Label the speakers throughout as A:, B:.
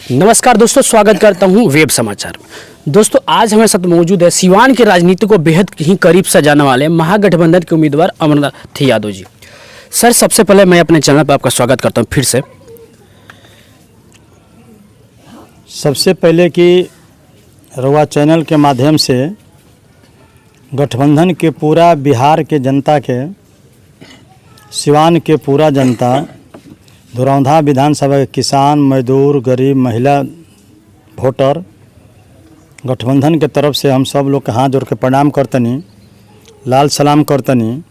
A: नमस्कार दोस्तों, स्वागत करता हूं वेब समाचार में। दोस्तों, आज हमारे साथ मौजूद है सिवान की राजनीति को बेहद ही करीब से जानने वाले महागठबंधन के उम्मीदवार अमरनाथ यादव जी। सर, सबसे पहले मैं अपने चैनल पर आपका स्वागत करता हूं फिर से।
B: सबसे पहले कि रउआ चैनल के माध्यम से गठबंधन के पूरा बिहार के जनता के, सिवान के पूरा जनता, धुरौंधा विधानसभा के किसान, मजदूर, गरीब, महिला, वोटर, गठबंधन के तरफ से हम सब लोग के हाथ जोड़ के प्रणाम करतनी, लाल सलाम करतनी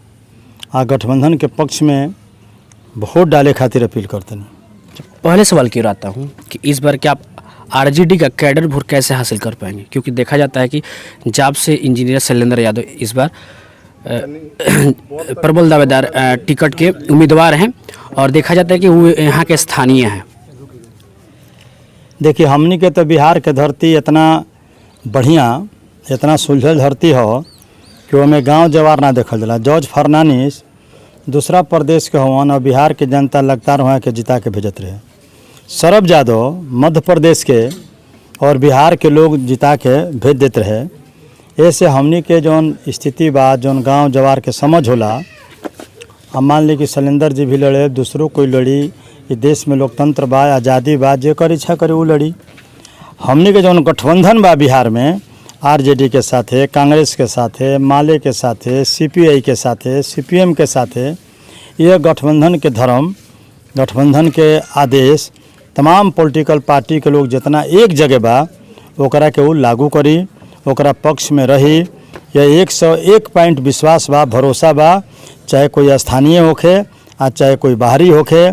B: आ गठबंधन के पक्ष में वोट डाले खातिर अपील करतनी।
A: पहले सवाल की रहता हूं कि इस बार क्या आप आरजेडी का कैडर वोट कैसे हासिल कर पाएंगे, क्योंकि देखा जाता है कि जाप से इंजीनियर शैलेंद्र यादव इस बार प्रबल दावेदार टिकट के उम्मीदवार हैं और देखा जाता है कि वो यहाँ के स्थानीय हैं।
B: देखिए, हमनी के तो बिहार के धरती इतना बढ़िया, इतना सुलझल धरती हो कि ओमे गांव जवार ना देखल जाला। जॉर्ज फर्नांडिस दूसरा प्रदेश के हवन और बिहार के जनता लगातार वहाँ के जिता के भेजत रहे। सौरभ यादव मध्य प्रदेश के और बिहार के लोग जिता के भेज देते रहे। ऐसे हमनी के जौन स्थिति बा, जौन गांव जवार के समझ होला, अब मान ली कि शैलेंद्र जी भी लड़े, दूसरों कोई लड़ी, ये देश में लोकतंत्र बा, आज़ादी बा, जेकर इच्छा करे वो लड़ी। हमनी के जौन गठबंधन बा बिहार में, आरजेडी के साथे, कांग्रेस के साथे, माले के साथे, सीपीआई के साथे, सीपीएम के साथे, ये गठबंधन के धर्म, गठबंधन के आदेश तमाम पॉलिटिकल पार्टी के लोग जितना एक जगह बा ओकरा के वो लागू करी, ओकरा पक्ष में रही। यह 101 पॉइंट विश्वास बा, भरोसा बा, चाहे कोई स्थानीय होखे आ चाहे कोई बाहरी होखे।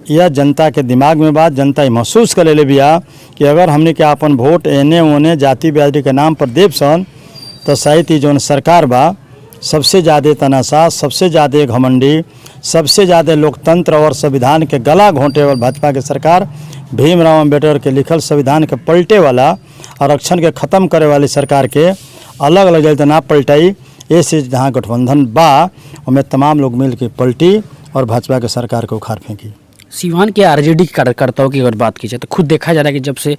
B: यह जनता के दिमाग में बा, जनता महसूस कर ले बिया कि अगर हमने के अपन वोट एने ओने जाति बिरादरी के नाम पर देव सन तो शायद जौन सरकार बा सबसे ज़्यादा तनाशा, सबसे ज़्यादा घमंडी, सबसे ज़्यादा लोकतंत्र और संविधान के गला घोंटे वाला भाजपा के सरकार, भीमराव अम्बेडकर के लिखल संविधान के पलटे वाला, आरक्षण के ख़त्म करे वाली सरकार के अलग अलग जगह ना पलटाई। ऐसे जहाँ गठबंधन बा उनमें तमाम लोग मिल के पलटी और भाजपा के सरकार को उखाड़ फेंकी।
A: सिवान के आरजेडी कार्यकर्ताओं की अगर बात की जाए तो खुद देखा जा रहा है कि जब से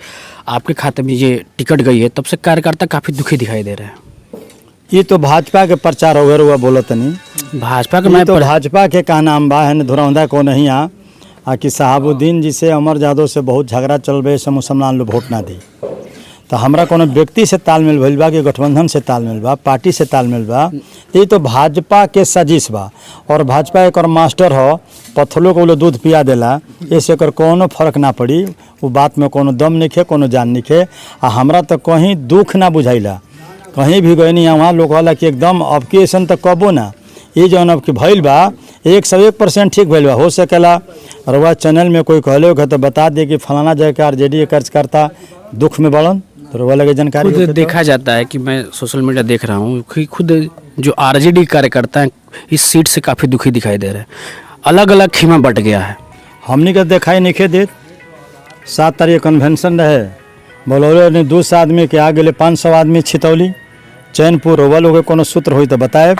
A: आपके खाते में ये टिकट गई है तब से कार्यकर्ता काफ़ी दुखी दिखाई दे रहे हैं।
B: ये तो भाजपा के प्रचार वगैरह हुआ बोलत नहीं,
A: भाजपा के
B: मैं तो भाजपा के का नाम बा है धुरौंधा को नहीं आ कि साहबुद्दीन जी से, अमर यादव से बहुत झगड़ा चल रहे से मुसलमान लोग वोट ना दी। तो हमरा कोनो व्यक्ति से तालमेल भइल बा कि गठबंधन से तालमेल बा, पार्टी से तालमेल बा, ये तो भाजपा के साजिश बा। और भाजपा एक मास्टर हो, पत्थलों को दूध पिया देला, ऐसे कर कोनो फर्क ना पड़ी। वो बात में कोनो दम नहीं खे, कोनो जान नहीं खे। आ हमरा तो कहीं दुख ना बुझाइला, कहीं भी गए नहीं वहाँ लोग वाला कि एकदम अब की ऐसा तो कबो ना। ये जौन अब की भइल बा 101% ठीक भइल बा। हो सकेला रउआ चैनल में कोई कहले हो तो बता दे कि फलाना जगह का आरजेडी कार्यकर्ता दुख में बढ़न, तो रउआ लगे जानकारी।
A: खुद देखा जाता है कि मैं सोशल मीडिया देख रहा हूँ कि खुद जो आरजेडी कार्यकर्ता हैं इस सीट से काफ़ी दुखी दिखाई दे रहे हैं। अलग अलग खीमा बट गया है।
B: हमने का दिखाई नहीं खे देत। 7 तारीख कन्वेंशन रहे, बोलौले ने 200 आदमी के आ गए, 500 आदमी छितौली। चैनपुर रउआ लोग कोनो सूत्र हुई तो बताए,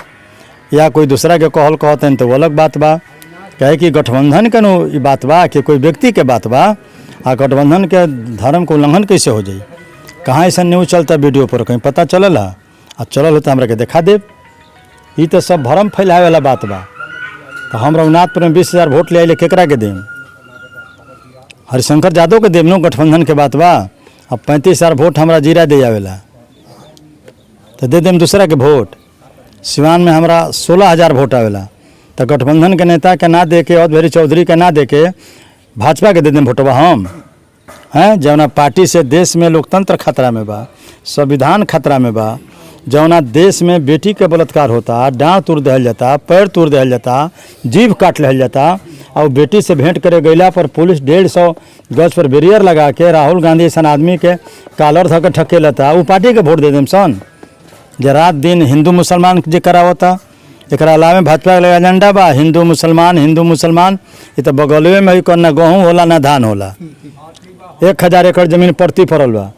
B: या कोई दूसरा के कहल कहते हैं तो वो अलग बात बा। कहे कि गठबंधन के नो ये बात बा कि कोई व्यक्ति के बात बा, आ गठबंधन के धर्म को उल्लंघन कैसे हो जाई। कहाँ ऐसा न्यूज़ चलता वीडियो पर कहीं पता चलला, आ चलल हो तो हमरा के देखा देव। ये तो सब भरम फैलाए वाला बात बा। तो हम रघुनाथपुर में 20,000 वोट ले आए, केकरा के देम? हरिशंकर यादव के देम नो, गठबंधन के बात बा। अब 35,000 वोट हमरा जीरा दे आवेला तो दे देम दूसरा के वोट। सिवान में हमरा 16,000 वोट आवेला तो गठबंधन के नेता के ना दे के, औधेरी चौधरी के ना दे के भाजपा के दे देम वोटवा हम हैं। जौना पार्टी से देश में लोकतंत्र खतरा में बा, संविधान खतरा में बा, जौना देश में बेटी के बलात्कार होता, डाँव तोड़ दिहल जाता, पैर तोड़ दिहल जाता, जीभ काट लिहल जाता, और बेटी से भेंट करे गैला पर पुलिस 150 गज पर बैरियर लगा के राहुल गांधी ऐसा आदमी के कालर धके ठके लेता, वो पार्टी के वोट दे देम सन। जे रात दिन हिंदू मुसलमान जे करावता, एक अलावा भाजपा के एजेंडा बा हिंदू मुसलमान, हिंदू मुसलमान। ये तो बगलवे में ही ना गेहूँ होला ना धान होला। 1000 एकड़ जमीन प्रति पड़ल बा।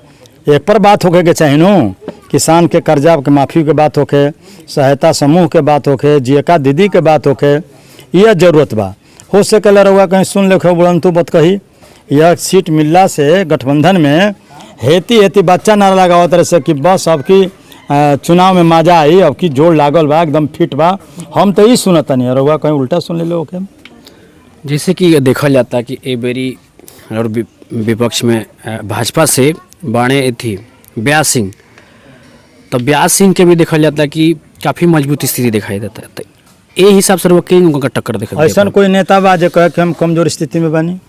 B: एक पर बात होके के चाहिए नु, किसान के कर्जा के माफ़ी के बात होके, सहायता समूह के बात होके, जियका दीदी के बात होके, यह जरूरत बा। हो सकेला रउआ कहीं सुन लेखे बुलंतु बत कही यह सीट मिलला से गठबंधन में हेती हेती बच्चा नारा लगावत रहे से कि बस अब की चुनाव में मजा आई, अब की जोड़ लागल बा, एकदम फिट बा। हम तो ही सुनत नहीं, रउआ कहीं उल्टा सुन ले लोग के।
A: जैसे कि देखल जाता कि ए बेरी और विपक्ष में भाजपा से बाणे थी ब्यास सिंह, तो ब्यास सिंह के भी देखल जाता कि काफ़ी मजबूत स्थिति दिखाई देता है। तो ये हिसाब से वो उनका टक्कर देखा
B: ऐसा कोई नेता बा जो कहे कि हम कमजोर स्थिति में बानी?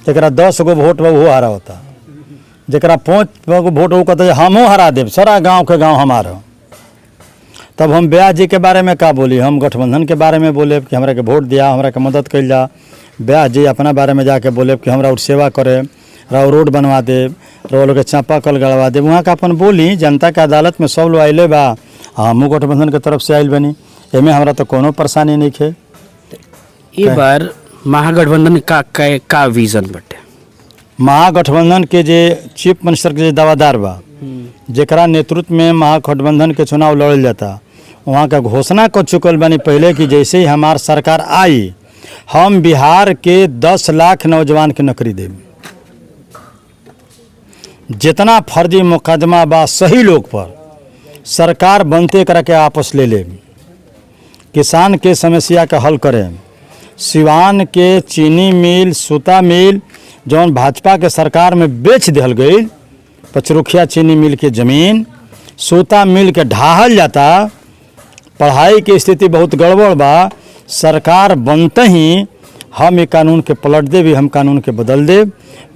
B: जरा 10 गो वोट बा वो हरा होता, जरा 5 गो वोट वो कहता हमो हरा देव, सारा गांव के गांव हमारा। तब हम ब्यास जी के बारे में का बोली? हम गठबंधन के बारे में बोले कि हमरा के वोट दिया, हमरा के मदद कल जा। ब्यास जी अपना बारे में जाके बोले कि हमरा सेवा करे, रोड बनवा दे, लोग के चापाकल गड़वा दे। वहाँ का अपन बोली, जनता के अदालत में सब लोग आइले बा, हमू गठबंधन के तरफ से आइल बनी, एमे हमरा तो कोनो परेशानी नहीं है।
A: ये बार महागठबंधन का विजन बटे?
B: महागठबंधन के जे चीफ मिनिस्टर के जे दावादार बा, जेकरा नेतृत्व में महागठबंधन के चुनाव लड़ल जाता, वहाँ का घोषणा कर चुकल बनी पहले कि जैसे ही हमार सरकार आई हम बिहार के 10 लाख नौजवान के नौकरी दें। जितना फर्जी मुकदमा बा सही लोग पर सरकार बनते करा के आपस ले ले, किसान के समस्या का हल करें। सिवान के चीनी मिल, सूता मिल जौन भाजपा के सरकार में बेच दिहल गई, पचरुखिया चीनी मिल के ज़मीन, सूता मिल के ढाहल जाता, पढ़ाई की स्थिति बहुत गड़बड़ बा। सरकार बनते ही हम ये कानून के पलट दे भी, हम कानून के बदल दे।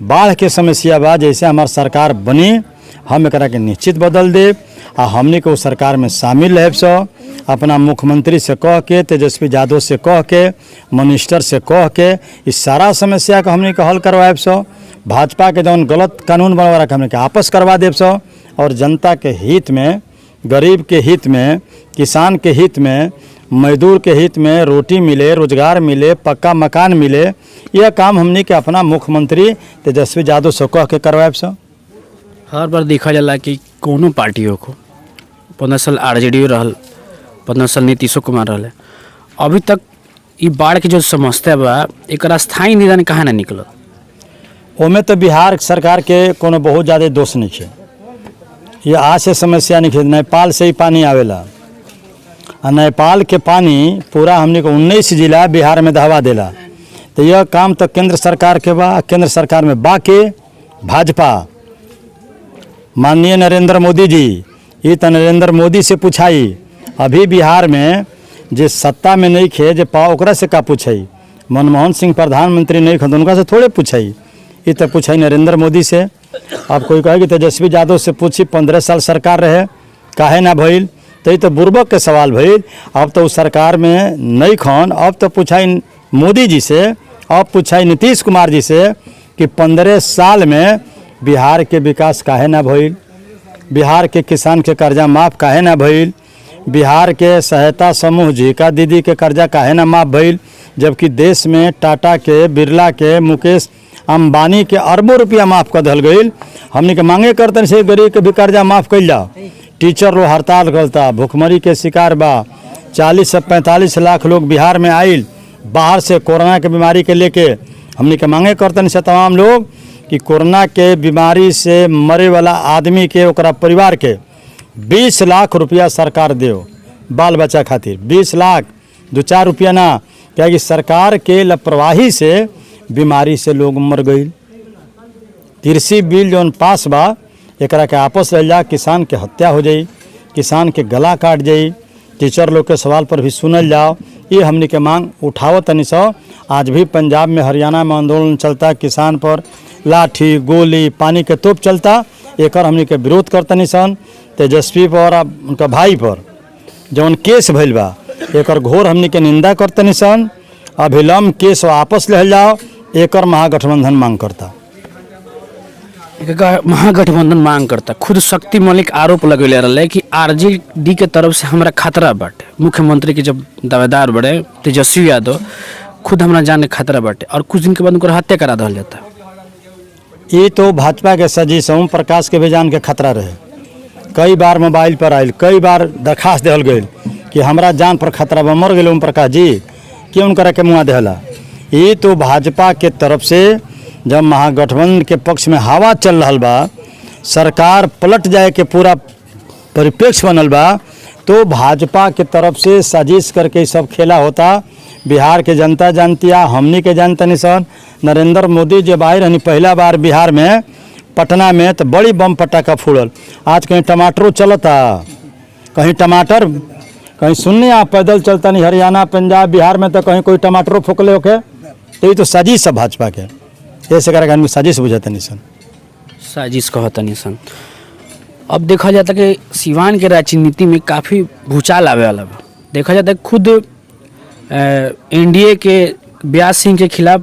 B: बाढ़ के समस्या बा, जैसे हमार सरकार बनी हम एकरा के निश्चित बदल दे आ हमने को सरकार में शामिल रह सो। अपना मुख्यमंत्री से कह के, तेजस्वी यादव से कह के, मिनिस्टर से कह के इस सारा समस्या को हमने हल करवाए सो। भाजपा के जौन गलत कानून बनवा रखा हमने के आपस करवा देव सो और जनता के हित में, गरीब के हित में, किसान के हित में, मजदूर के हित में रोटी मिले, रोजगार मिले, पक्का मकान मिले, यह काम हमने के अपना मुख्यमंत्री तेजस्वी यादव से कह के करवाए सो।
A: हर बार देखा जाला कि कोनो पार्टियों को 15 साल आरजेडी रहल, 15 साल नीतीशो कुमार रहल, अभी तक ये बाढ़ के जो समस्या बा एक स्थायी निदान कहाँ ना निकल?
B: ओमे तो बिहार सरकार के कोनो बहुत ज़्यादा दोष नहीं है। ये आज से समस्या नहीं है, नेपाल से ही पानी आवेला और नेपाल के पानी पूरा हमने को 19 जिला बिहार में दहवा देला। तो यह काम तो केंद्र सरकार के बा, केंद्र सरकार में बा के भाजपा माननीय नरेंद्र मोदी जी, ये तो नरेंद्र मोदी से पूछाई। अभी बिहार में जे सत्ता में नहीं खे जे पाओ ओकरा से का पूछाई? मनमोहन सिंह प्रधानमंत्री नहीं खे तो उनका से थोड़े पूछाई, ये तो पूछाई नरेंद्र मोदी से। अब कोई कहे कि तेजस्वी यादव से पूछी 15 साल सरकार रहे काहे ना भइल, तो ये तो बुर्बक के सवाल भइल। अब तो उस सरकार में नहीं खन, अब तो पूछाई मोदी जी से, अब पूछाई नीतीश कुमार जी से कि 15 साल में बिहार के विकास काहे ना भइल, बिहार के किसान के कर्जा माफ़ काहे ना भइल, बिहार के सहायता समूह जीका दीदी के कर्जा काहे ना माफ़ भइल, जबकि देश में टाटा के, बिरला के, मुकेश अंबानी के अरबों रुपया माफ़ कर दिल गई। हमने के मांगे करतन से गरीब के भी कर्जा माफ़ कल जाओ। टीचर लोग हड़ताल करता, भुखमरी के शिकार बा। 40 से 45 लाख लोग बिहार में आइल बाहर से कोरोना के बीमारी के लेके। हमने के मांगे करतन से तमाम लोग कि कोरोना के बीमारी से मरे वाला आदमी के ओकरा परिवार के 20 लाख रुपया सरकार दो बाल बच्चा खातिर। 20 लाख, 2-4 रुपया ना, क्या कि सरकार के लापरवाही से बीमारी से लोग मर गई। कृषि बिल जौन पास बा एकरा के आपस रह जा, किसान के हत्या हो जाई, किसान के गला काट जाई, टीचर लोग के सवाल पर भी सुनल जाओ। ये हमने के मांग उठाओ तनी सो। आज भी पंजाब में, हरियाणा में आंदोलन चलता, किसान पर लाठी, गोली, पानी के तोप चलता। एक हमने के विरोध करतनी सन। तेजस्वी पर, उनका भाई पर जौन केस भइल बा एकर घोर हमने के निंदा करतनी सन। अभिलंब केस वापस ले जाओ, एकर महागठबंधन मांग करता।
A: महागठबंधन मांग करता। खुद शक्ति मलिक आरोप लगेले रहे कि आरजेडी के तरफ से हमारा खतरा बाटे। मुख्यमंत्री के जब दावेदार बड़े तेजस्वी यादव, खुद हमारा जाने खतरा बाटे और कुछ दिन के बाद उनकर हत्या करा दिया जाता।
B: ये तो भाजपा के सजीश ओम प्रकाश के भी जान के खतरा रहे। कई बार मोबाइल पर आयल, कई बार दरखास्त दिहल गई कि हमारा जान पर खतरा बा, मर गए ओम प्रकाश जी, क्यों उनकरा के मुआ दिहला। ये तो भाजपा के तरफ से जब महागठबंधन के पक्ष में हवा चल रहा बा, सरकार पलट जाए के पूरा परिप्रेक्ष्य बनल बा, तो भाजपा के तरफ से साजिश करके ई सब खेला होता। बिहार के जनता जानती है, हमनी के जानता नहीं सन। नरेंद्र मोदी जब आए रहनी पहला बार बिहार में पटना में, तो बड़ी बम पटाखा फूड़ल। आज कहीं टमाटरों चलता, कहीं टमाटर, कहीं सुनने आप पैदल चलता नहीं हरियाणा पंजाब बिहार में, तो कहीं कोई टमाटरों फूकले होके। तो ये तो साजिश है भाजपा के, ऐसे करके आदमी साजिश बुझाते नहीं सन।
A: साजिश कहता नहीं सन। अब देखा जाता कि सिवान के राजनीति में काफ़ी भूचाल आवे वाला बा। देखा जाता है खुद एनडीए के व्यास सिंह के खिलाफ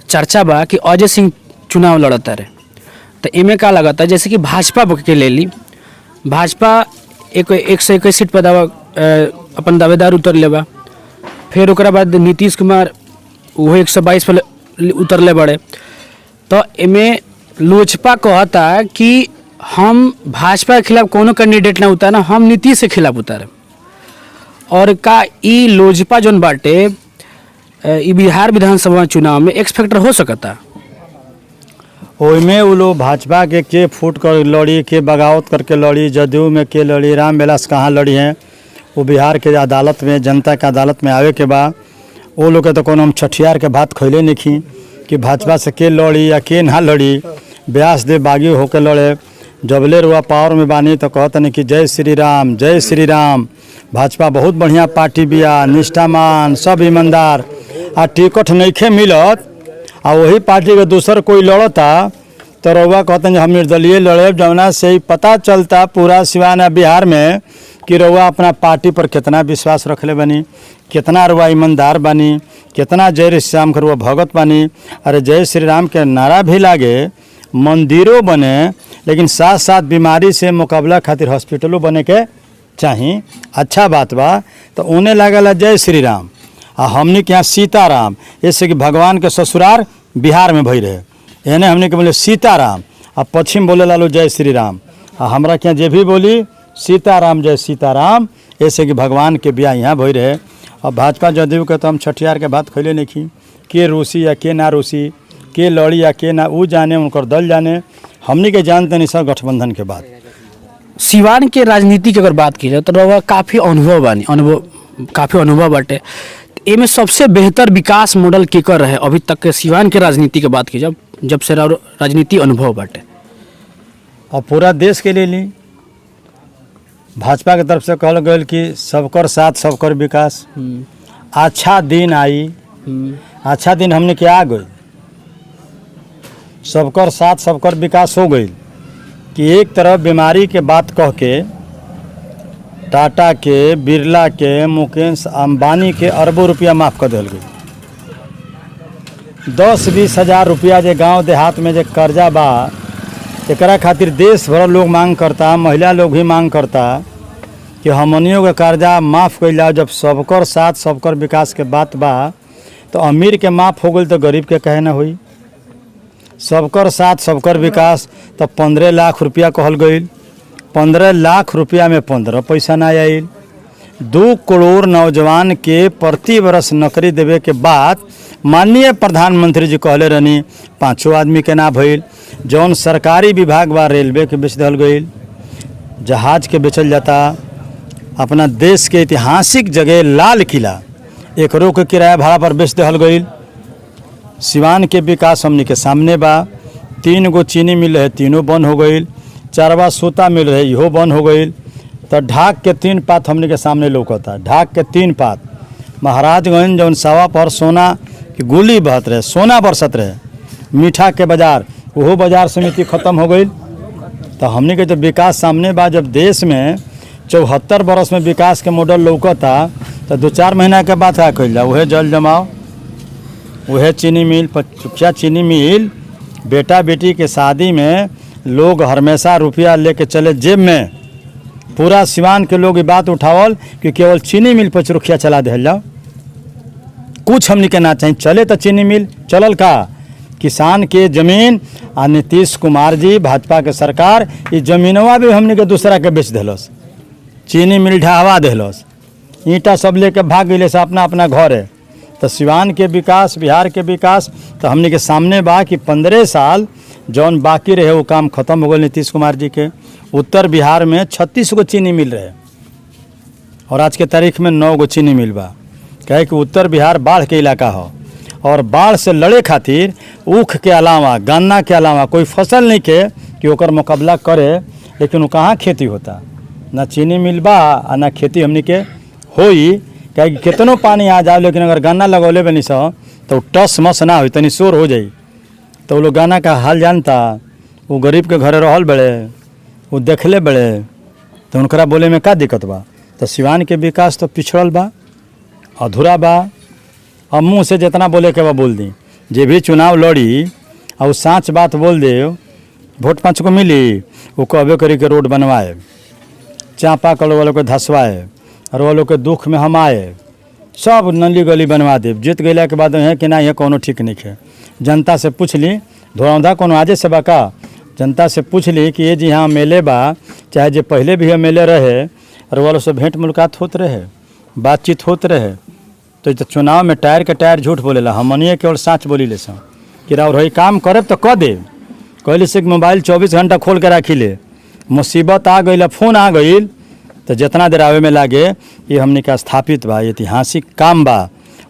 A: चर्चा बा कि अजय सिंह चुनाव लड़ता रहे। तो एमे का लगता है जैसे कि भाजपा के ले ली, भाजपा 121 सीट पर अपन दावेदार उतर लेबा, फिर ओकरा बाद नीतीश कुमार वो 122 पर उतरले बड़े। तो एमे लोजपा कहता कि हम भाजपा के खिलाफ कोनो कैंडिडेट ना उतारना, हम नीतीश के खिलाफ उतारे। और का ई लोजपा जोन बाटे ई बिहार विधानसभा चुनाव में एक्स फैक्टर हो सकता।
B: ओइमे वो लोग भाजपा के फूट कर लड़ी, के बगावत करके लड़ी, जदयू में के लड़ी, रामविलास कहाँ लड़ी हैं। वो बिहार के अदालत में, जनता के अदालत में आवे के बाद वो लोग के तो कोनो हम छठियार के बात खैले नहीं खी कि भाजपा से के लड़ी या के ना लड़ी। व्यास देव बागी होके लड़े, जबले रुआ पावर में बानी तो कहते नहीं कि जय श्री राम, जय श्री राम। भाजपा बहुत बढ़िया पार्टी बिया, निष्ठामान, सब ईमानदार। आ टिकट नइखे मिलत आ वही पार्टी के दूसर कोई लड़ता तो रउआ कहते हैं हम निर्दलीय लड़े, जौना से ही पता चलता पूरा सिवान या बिहार में कि रउआ अपना पार्टी पर कितना विश्वास रखले बनी, कितना रुआ ईमानदार बनी, कितना जय श्री राम के रुआ भगत बनी। अरे जय श्री राम के नारा भी लागे, मंदिरों बने, लेकिन साथ साथ बीमारी से मुकाबला खातिर हॉस्पिटलों बने के चाही। अच्छा बात बा। तो उन्हें लागल जय श्री राम आ हमने के यहाँ सीताराम, जैसे कि भगवान के ससुरार बिहार में भई रहे। एने हमने के बोले सीताराम आ पश्चिम बोले लालो जय श्री राम। आ हमरा के यहाँ जे भी बोली सीताराम जय सीताराम, ऐसे कि भगवान के बियाह यहाँ भई रहे। और भाजपा जदयू के तो हम छठियार के बात खैले नहीं खी, के रूसी या के ना रूसी, के लड़ी या के ना, ऊ जाने, उनकर दल जाने। हमने के जानते नहीं सब गठबंधन के बाद।
A: सिवान के राजनीति की अगर बात की जाए तो रउआ काफ़ी काफ़ी अनुभव बाटे। एमे सबसे बेहतर विकास मॉडल केकर रहे अभी तक के सिवान के राजनीति के बात की जब से राजनीति अनुभव बाटे?
B: और पूरा देश के लिए ली, भाजपा के तरफ से कहल गया कि सबकर साथ सबकर विकास। अच्छा दिन आई, अच्छा दिन हमने के आ गई, सबकर साथ सबकर विकास हो गई। कि एक तरफ बीमारी के बात कह के टाटा के, बिरला के, मुकेश अंबानी के अरबों रुपया माफ़ कर दिल गई। 10-20 हज़ार रुपया जे गांव देहात में जे कर्जा बा, एकरा खातिर देश भर लोग मांग करता, महिला लोग भी मांग करता कि हमनियों के कर्जा माफ़ कइल जाओ। जब सबकर साथ सबकर विकास के बात बा, तो अमीर के माफ़ हो गई तो गरीब के कहे ना हुई। सबकर साथ सबकर विकास तो 15 लाख रुपया कहल गई। 15 लाख रुपया में 15 पैसा ना आयल। 2 करोड़ नौजवान के प्रति वर्ष नौकरी देवे के बाद माननीय प्रधानमंत्री जी कहले रहनी 5 आदमी के ना भइल। जौन सरकारी विभाग बा रेलवे के बेच दिल गई, जहाज के बेचल जाता। अपना देश के ऐतिहासिक जगह लाल किला एकरों के किराया भाड़ा पर बेच दिल गई। सिवान के विकास हमनी के सामने बा। 3 गो चीनी मिल रहे, तीनों बंद हो गई। 4वां सूता मिल रहे, इहो बंद हो गई। तो ढाक के 3 पात हमनी के सामने लौकता। ढाक के 3 पात महाराजगंज जौन सवा पर सोना की गोली बहत रहे, सोना बरसत रहे। मीठा के बाजार, वो बाजार समिति खत्म हो गई। तो हमनी के जब विकास सामने बा, जब देश में 74 बरस में विकास के मॉडल लौकता, तो 2-4 महीना के बाद क्या कइल जा, वह जल जमाओ, वह चीनी मिल, चुकिया चीनी मिल। बेटा बेटी के शादी में लोग हमेशा रुपया लेके चले जेब में। पूरा सिवान के लोग ये बात उठावल कि केवल चीनी मिल पर रुखिया चला दिल जाओ। कुछ हमनी के ना चाहिए, चले तो चीनी मिल चलल का। किसान के जमीन आ नीतीश कुमार जी भाजपा के सरकार ये जमीनवा भी हमनी के दूसरा के बेच दिलस। चीनी मिल ढहावा दिलस, ईंटा सब लेके भाग गए से अपना अपना घर है। तो सिवान के विकास, बिहार के विकास तो हमने के सामने बा कि 15 साल जौन बाकी रहे वो काम खत्म हो गए नीतीश कुमार जी के। उत्तर बिहार में 36 गो चीनी मिल रहे और आज के तारीख में 9 गो चीनी मिल बा। कहे कि उत्तर बिहार बाढ़ के इलाका हो और बाढ़ से लड़े खातिर ऊख के अलावा, गन्ना के अलावा कोई फसल नहीं के कि ओकर मुकाबला करे। लेकिन वो कहाँ खेती होता, ना चीनी मिल बा आ ना खेती हमनी के होई। कहे कि कितनो पानी आ जाओ लेकिन अगर गन्ना लगौले बनी सो तो टस मस ना हो, तनी शोर हो जाई। तो वो लोग गन्ना का हाल जानता, वो गरीब के घरे रहल बड़े, वो देखले बड़े, तो उनकरा बोले में का दिक्कत बा। तो सिवान के विकास तो पिछड़ल बा, अधूरा बा। अब मुँह से जितना बोले के बा बोल दी। जे भी चुनाव लड़ी और साँच बात बोल दे, वोट 5 को मिली, वो कहबे करी के रोड बनवाए, चापा कल वालों के धसवाए और वालों के दुख में हम आए, सब नली गली बनवा दे। जीत गया के बाद है कि ना ये कोनो ठीक नहीं है। जनता से पूछ ली, धोरौंधा कोनो आजे से बाका, जनता से पूछ ली कि ये जी हाँ मेले बा, चाहे जो पहले भी मेले रहे और वालों से भेंट मुलाकात होते रहे, बातचीत होते रहे। तो चुनाव में टायर के टायर झूठ बोलेला, हमनिए केवल साँच बोली ले सा कि राउर रही काम करे तो कह दे। कहली से मोबाइल 24 घंटा खोल के राखी ले, मुसीबत आ गई, फ़ोन आ गई तो जितना देर आवे में लागे ये हमने का स्थापित बा, ऐतिहासिक काम बा।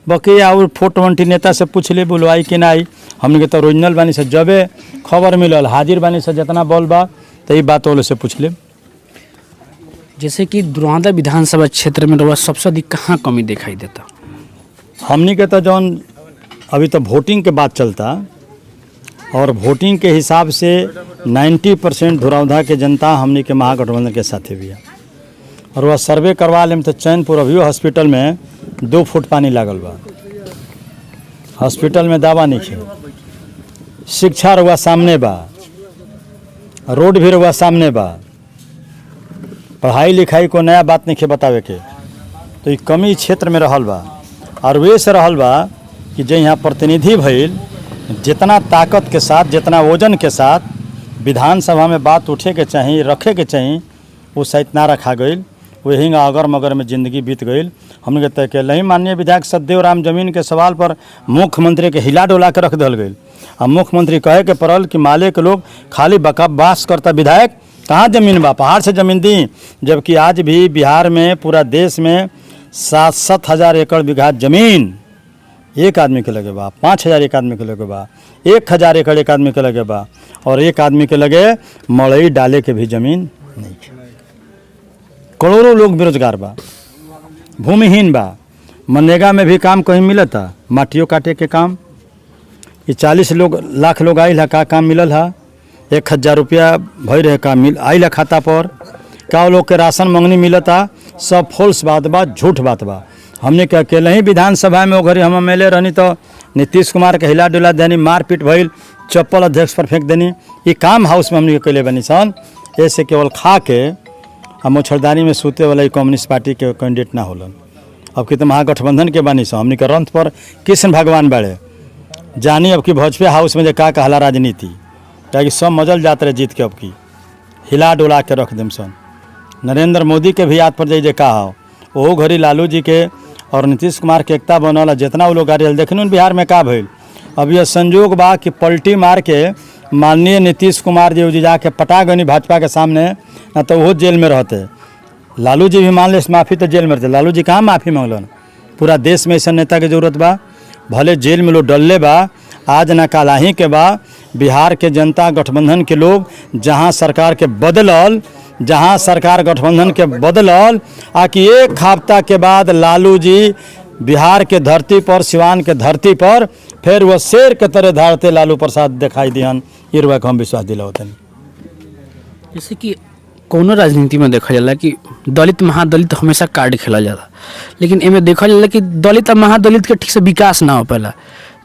B: बाकी और फोटो नेता से पूछ ले बुलवाई कि नहीं, हमने के तो ओरिजिनल बानी से जबे खबर मिलल हाजिर बानी से जितना बोल बा तो ये बात वालों से पूछ ले।
A: जैसे कि धुरंधा विधानसभा क्षेत्र में रउआ सबसे अधिक कहाँ कमी दिखाई देता?
B: हमने के तो जौन अभी तो वोटिंग के बात चलता और वोटिंग के हिसाब से 90% धुरौंधा के जनता हमने के महागठबंधन के साथ भी है। और वह सर्वे करवा लेम तो चैनपुर अभी हॉस्पिटल में 2 फुट पानी लागल बा, हॉस्पिटल में दवा नहीं है, शिक्षा रुआ सामने बा, रोड भी रुआ सामने बा, पढ़ाई लिखाई को नया बात नहीं है बतावे के। तो ये कमी क्षेत्र में रहल बा और वे से रहल बा कि जो यहाँ प्रतिनिधि भइल जितना ताकत के साथ, जितना वजन के साथ विधानसभा में बात उठे के चाहिए, रखे के चाहिए, वो शायद ना रखा गई। वही अगर मगर में ज़िंदगी बीत गई। हमने तय के नहीं माननीय विधायक सतदेव राम जमीन के सवाल पर मुख्यमंत्री के हिला डोला के रख दिल गई। अब मुख्यमंत्री कहे के पड़ल कि माले के लोग खाली बकवास करता, विधायक कहाँ ज़मीन बा, पहाड़ से ज़मीन दी। जबकि आज भी बिहार में, पूरा देश में 7-7 हज़ार एकड़ बीघा ज़मीन एक आदमी के लगे बा, 5,000 एक आदमी के लगे बा, 1,000 एकड़ एक आदमी के लगे बा, और एक आदमी के लगे मड़ई डाले के भी ज़मीन नहीं है। करोड़ों लोग बेरोजगार बा, भूमिहीन बा। मनरेगा में भी काम कहीं मिलता, माटियों काटे के काम। ये 40 लाख लोग आइल है, का काम मिलल है? 1,000 रुपया भई रहे का मिल आइल खाता पर। का लोग के राशन मंगनी मिलता, सब फॉल्स बात बा, झूठ बात बा। हमने के अकेले ही विधानसभा में वो घड़ी हम एमएलए रहनी तो नीतीश कुमार के हिला डुला देनी, मारपीट भइल, चप्पल अध्यक्ष पर फेंक देनी। ये काम हाउस में हमने कैले बनी सन। ऐसे केवल खा के हम मच्छरदानी में सूते वाला कम्युनिस्ट पार्टी के कैंडिडेट ना होलन। अब कि तो महागठबंधन के बनी सन। हमने के रंथ पर कृष्ण भगवान बाड़े जानी। अब की भोजपुर हाउस में जो का कहला राजनीति, ताकि सब मजल जात रहे जीत के। अब की हिला डोला के रख देम सन। नरेंद्र मोदी के भी याद पर जाइए का हो, वो घड़ी लालू जी के और नीतीश कुमार के एकता बनल, जितना वो लोग गाड़ी देखने बिहार में का भइल। अब यह संजोग बा कि पलटी मार के माननीय नीतीश कुमार जी जाके पटा गनी भाजपा के सामने, ना तो वो जेल में रहते। लालू जी भी मान ले माफ़ी तो जेल में रहते। लालू जी कहाँ माफ़ी मांगलन? पूरा देश में ऐसा नेता के जरूरत बा। भले जेल में लोग डलले बा, आज ना कालाही के बा। बिहार के जनता गठबंधन के लोग जहाँ सरकार के बदलल, जहाँ सरकार गठबंधन के बदलल, आकि एक हफ्ता के बाद लालू जी बिहार के धरती पर, सिवान के धरती पर फिर वह शेर के तरह धारते लालू प्रसाद दिखाई दिहन। ये रुआ हम विश्वास दिलावतन।
A: जैसे कि कोनो राजनीति में देखा जाला कि दलित महादलित हमेशा कार्ड खेला जाला, लेकिन एमे देखा जाला कि दलित और महादलित के ठीक से विकास ना हो पाला,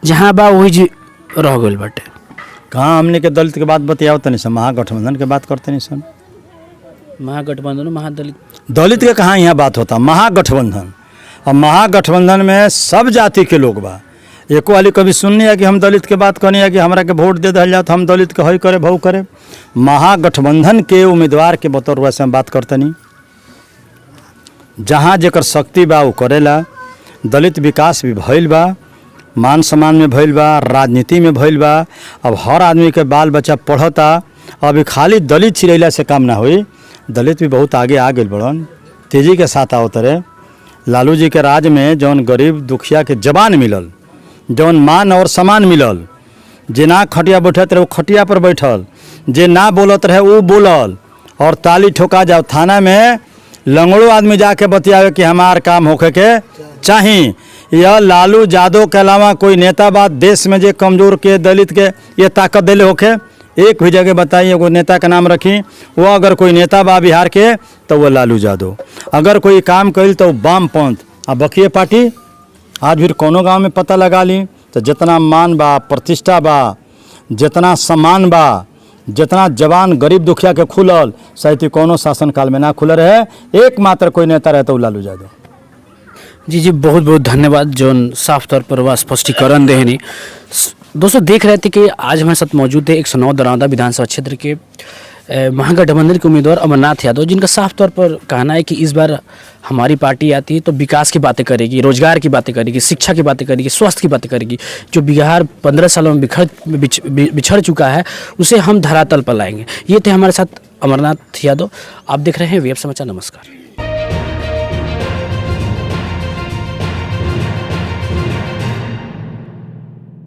A: जहाँ बा वही जी रह गइल बाटे।
B: कहाँ हमने के दलित के बात बतियाओ तनी सन, महागठबंधन के बात करते नहीं सन।
A: महागठबंधन महादलित
B: दलित के कहाँ यहाँ बात होता? महागठबंधन। और महागठबंधन में सब जाति के लोग बा। एको वाली कभी सुननी है कि हम दलित के बात करनी है कि हमरा के वोट दे दिया जाओ तो हम दलित के हई करे भाव करे। महागठबंधन के उम्मीदवार के बतौर से हम बात करते नहीं। जहाँ जेकर शक्ति बा वो करेला, दलित विकास भी भइल बा, मान सम्मान में भइल बा, राजनीति में भइल बा। अब हर आदमी के बाल बच्चा पढ़ता। अभी खाली दलित चिरैला से काम ना होई, दलित भी बहुत आगे आ गए बड़न, तेजी के साथ आवत रहे। लालू जी के राज में जौन गरीब दुखिया के जबान मिलल, जौन मान और सम्मान मिलल, जे ना खटिया बैठत रहे वो खटिया पर बैठल, जे ना बोलत रहे वो बोलल, और ताली ठोका जाओ थाना में लंगड़ो आदमी जाके बतियावे कि हमार काम होखे के चाही। यह लालू यादव के अलावा कोई नेता बा देश में जे कमजोर के दलित के ये ताकत दिले होखे? एक भी जगह बताइए एगो नेता का नाम रखी। वो अगर कोई नेता बा बिहार के तो वो लालू यादव, अगर कोई काम कइल तो वामपंथ आ बकिए पार्टी। आज भी कोनो गांव में पता लगा ली तो जितना मान बा, प्रतिष्ठा बा, जितना सम्मान बा, जितना जवान गरीब दुखिया के खुलल, शायद कोनो शासन काल में ना खुल रहे। एकमात्र कोई नेता रहे तो लालू यादव।
A: जी जी, बहुत बहुत धन्यवाद जोन साफ तौर पर वह स्पष्टीकरण देहनी। दोस्तों देख रहे थे कि आज हमारे साथ मौजूद है 109 दरौदा विधानसभा क्षेत्र के महागठबंधन के उम्मीदवार अमरनाथ यादव, जिनका साफ तौर पर कहना है कि इस बार हमारी पार्टी आती है तो विकास की बातें करेगी, रोजगार की बातें करेगी, शिक्षा की बातें करेगी, स्वास्थ्य की बातें करेगी। जो बिहार 15 सालों में बिछड़ चुका है उसे हम धरातल पर लाएंगे। ये थे हमारे साथ अमरनाथ यादव। आप देख रहे हैं वेब समाचार। नमस्कार।